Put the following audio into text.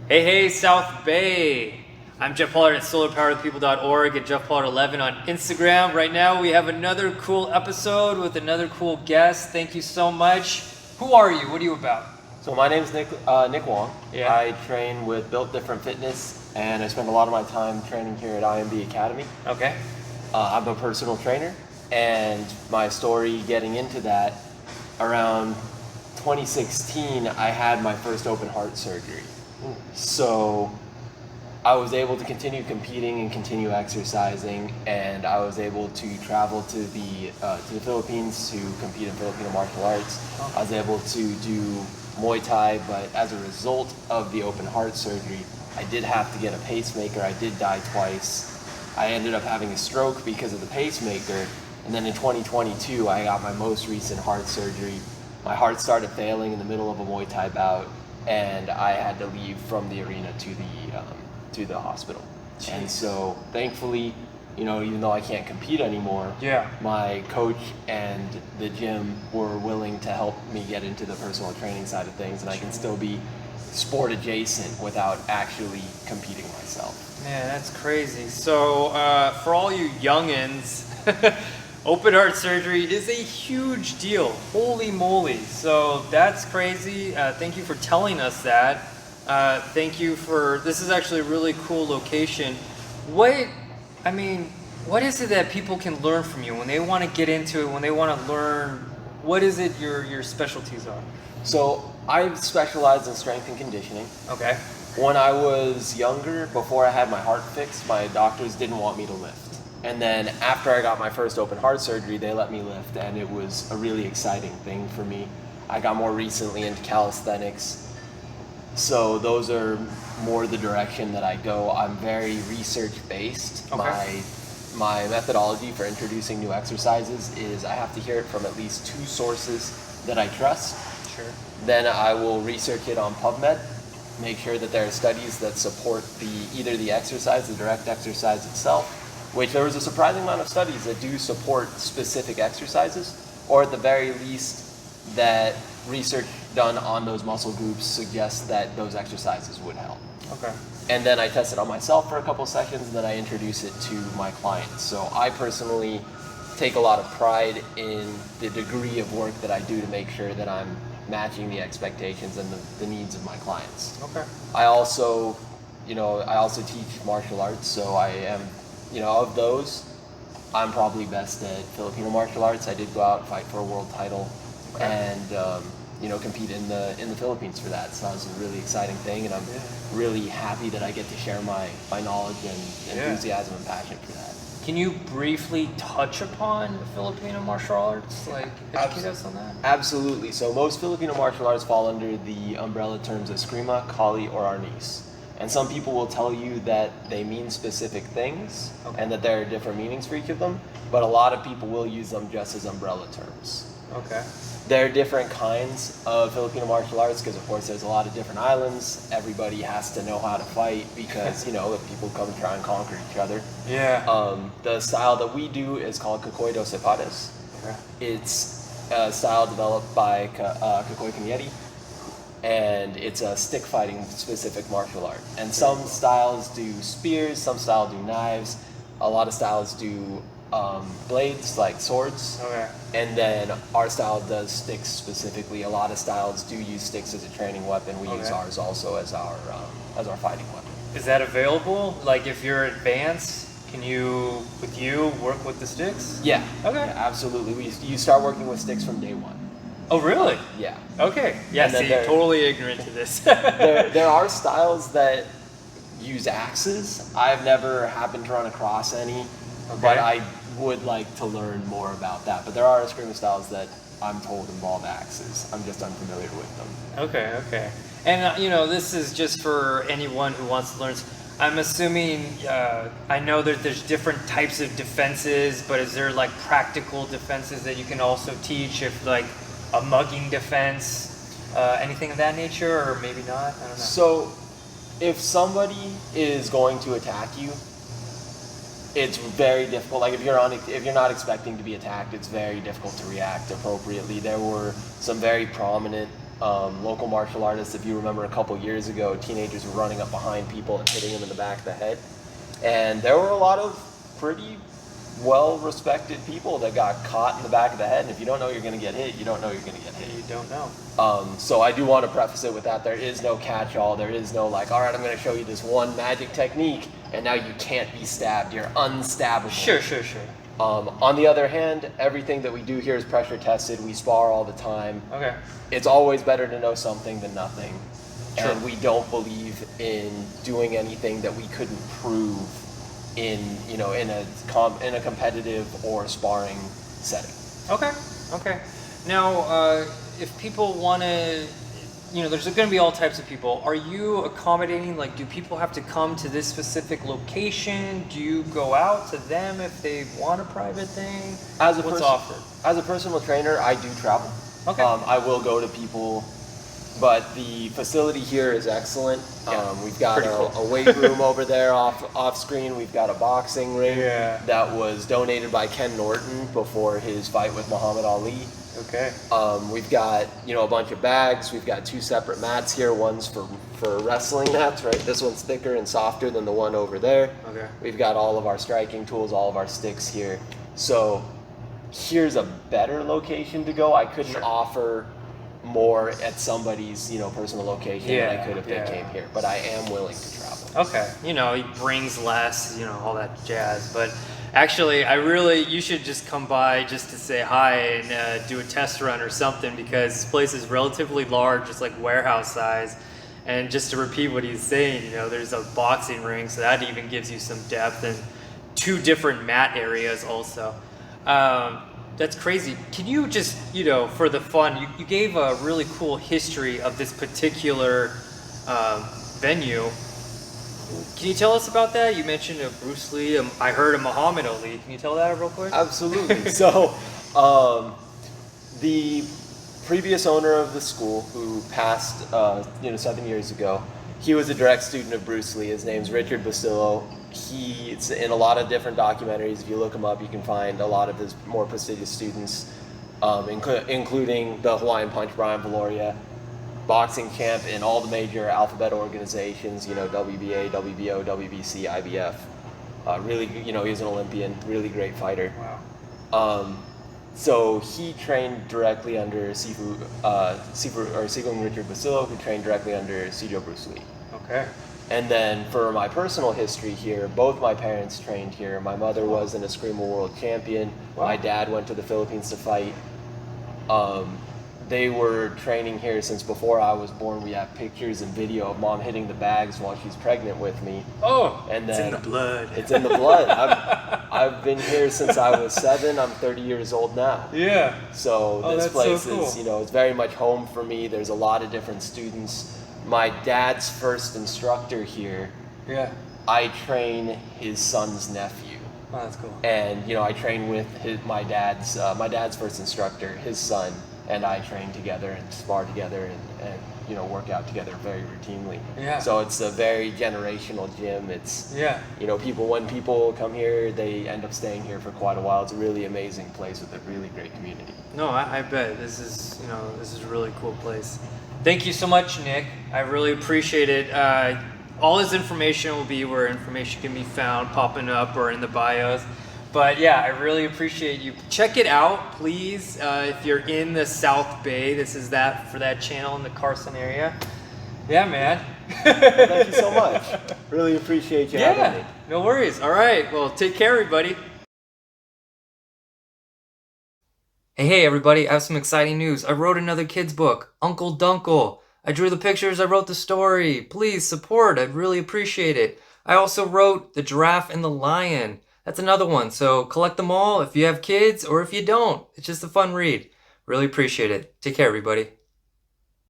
Hey, South Bay. I'm Jeff Pollard at solarpoweredpeople.org and Jeff Pollard 11 on Instagram. Right now we have another cool episode with another cool guest. Thank you so much. Who are you? What are you about? So my name is Nick Wong. Yeah. I train with Built Different Fitness, and I spend a lot of my time training here at IMB Academy. Okay. I'm a personal trainer, and my story getting into that, around 2016, I had my first open heart surgery. So I was able to continue competing and continue exercising, and I was able to travel to the Philippines to compete in Filipino martial arts. I was able to do Muay Thai, but as a result of the open heart surgery, I did have to get a pacemaker. I did die twice. I ended up having a stroke because of the pacemaker, and then in 2022, I got my most recent heart surgery. My heart started failing in the middle of a Muay Thai bout, and I had to leave from the arena to the hospital. Jeez. And so thankfully, even though I can't compete anymore, Yeah. my coach and the gym were willing to help me get into the personal training side of things, and I can still be sport adjacent without actually competing myself. Man, that's crazy. So for all you youngins, open heart surgery is a huge deal. Holy moly. So that's crazy. Thank you for telling us that. Thank you for, this is actually a really cool location. What is it that people can learn from you when they want to get into it, when they want to learn? What is it your specialties are? So I specialize in strength and conditioning. Okay. When I was younger, before I had my heart fixed, my doctors didn't want me to lift. And then after I got my first open heart surgery, they let me lift, and it was a really exciting thing for me. I got more recently into calisthenics. So those are more the direction that I go. I'm very research-based. Okay. My methodology for introducing new exercises is I have to hear it from at least 2 sources that I trust. Sure. Then I will research it on PubMed, make sure that there are studies that support either the exercise, the direct exercise itself, which there was a surprising amount of studies that do support specific exercises, or at the very least that research done on those muscle groups suggests that those exercises would help. Okay. And then I test it on myself for a couple sessions, and then I introduce it to my clients. So I personally take a lot of pride in the degree of work that I do to make sure that I'm matching the expectations and the needs of my clients. Okay. I also teach martial arts, so I am, of those, I'm probably best at Filipino martial arts. I did go out and fight for a world title, and compete in the Philippines for that. So that was a really exciting thing, and I'm really happy that I get to share my knowledge and enthusiasm and passion for that. Can you briefly touch upon Filipino martial arts? Educate us on that? Absolutely. So most Filipino martial arts fall under the umbrella terms of Eskrima, Kali, or Arnis. And some people will tell you that they mean specific things and that there are different meanings for each of them, but a lot of people will use them just as umbrella terms. Okay. There are different kinds of Filipino martial arts because, of course, there's a lot of different islands. Everybody has to know how to fight because, people come and try and conquer each other. Yeah. The style that we do is called Kakoy do Separes. Okay. It's a style developed by Kakoy Kanyeri, and it's a stick fighting specific martial art. And some styles do spears, some styles do knives, a lot of styles do blades like swords. Okay. And then our style does sticks specifically. A lot of styles do use sticks as a training weapon. We use ours also as our fighting weapon. Is that available? Like if you're advanced, can you work with the sticks? Yeah. Okay. Yeah, absolutely. You start working with sticks from day one. Oh, really? Yeah. Okay. Yeah, see, totally ignorant to this. there are styles that use axes. I've never happened to run across any, but I would like to learn more about that. But there are eskrima styles that I'm told involve axes. I'm just unfamiliar with them. Okay. And, this is just for anyone who wants to learn. I'm assuming, I know that there's different types of defenses, but is there practical defenses that you can also teach, if a mugging defense, anything of that nature, or maybe not? I don't know. So if somebody is going to attack you, it's very difficult. Like if you're not expecting to be attacked, it's very difficult to react appropriately. There were some very prominent local martial artists. If you remember a couple years ago, teenagers were running up behind people and hitting them in the back of the head. And there were a lot of pretty well-respected people that got caught in the back of the head. And if you don't know you're going to get hit, you don't know you're going to get hit. You don't know. So I do want to preface it with that. There is no catch-all. There is no like, all right, I'm going to show you this one magic technique, and now you can't be stabbed. You're unstabbable. Sure. On the other hand, everything that we do here is pressure tested. We spar all the time. Okay. It's always better to know something than nothing. True. And we don't believe in doing anything that we couldn't prove in a competitive or sparring setting. Okay. Now, if people want to, there's going to be all types of people. Are you accommodating, like, do people have to come to this specific location? Do you go out to them if they want a private thing? What's offered? As a personal trainer, I do travel. Okay. I will go to people, but the facility here is excellent. Yeah, We've got a weight room over there off screen. We've got a boxing ring that was donated by Ken Norton before his fight with Muhammad Ali. Okay. We've got a bunch of bags. We've got 2 separate mats here. One's for wrestling mats, right? This one's thicker and softer than the one over there. Okay. We've got all of our striking tools, all of our sticks here. So here's a better location to go. I couldn't offer more at somebody's personal location than I could if they came here, but I am willing to travel. Okay. He brings less, all that jazz, but actually, you should just come by just to say hi and do a test run or something, because this place is relatively large. It's like warehouse size. And just to repeat what he's saying, there's a boxing ring, so that even gives you some depth, and 2 different mat areas also. That's crazy. Can you just, for the fun, you gave a really cool history of this particular venue. Can you tell us about that? You mentioned Bruce Lee. I heard of Muhammad Ali. Can you tell that real quick? Absolutely. So, the previous owner of the school, who passed, 7 years ago, he was a direct student of Bruce Lee. His name's Richard Basillo. He's in a lot of different documentaries. If you look him up, you can find a lot of his more prestigious students, including the Hawaiian Punch, Brian Valoria, boxing champ in all the major alphabet organizations, WBA, WBO, WBC, IBF. Really, he's an Olympian, really great fighter. Wow. So he trained directly under Sifu Richard Basillo, who trained directly under Sijo Bruce Lee. Okay. And then for my personal history here, both my parents trained here. My mother was an Eskrima world champion. Wow. My dad went to the Philippines to fight. They were training here since before I was born. We have pictures and video of Mom hitting the bags while she's pregnant with me. Oh, and it's then, in the blood. It's in the blood. I've been here since I was 7. I'm 30 years old now. Yeah. So this place so cool. is, it's very much home for me. There's a lot of different students. My dad's first instructor here, I train his son's nephew. Oh, that's cool. And I train with my dad's first instructor, his son, and I train together and spar together and work out together very routinely. Yeah. So it's a very generational gym. It's when people come here, they end up staying here for quite a while. It's a really amazing place with a really great community. No, I bet this is a really cool place. Thank you so much, Nick. I really appreciate it. All his information will be where information can be found, popping up or in the bios. But yeah, I really appreciate you. Check it out, please. If you're in the South Bay, this is for that channel in the Carson area. Yeah, man. Well, thank you so much. Really appreciate you having me. No worries. All right. Well, take care, everybody. Hey, everybody. I have some exciting news. I wrote another kid's book, Uncle Duncle. I drew the pictures. I wrote the story. Please support. I'd really appreciate it. I also wrote The Giraffe and the Lion. That's another one. So collect them all if you have kids or if you don't. It's just a fun read. Really appreciate it. Take care, everybody.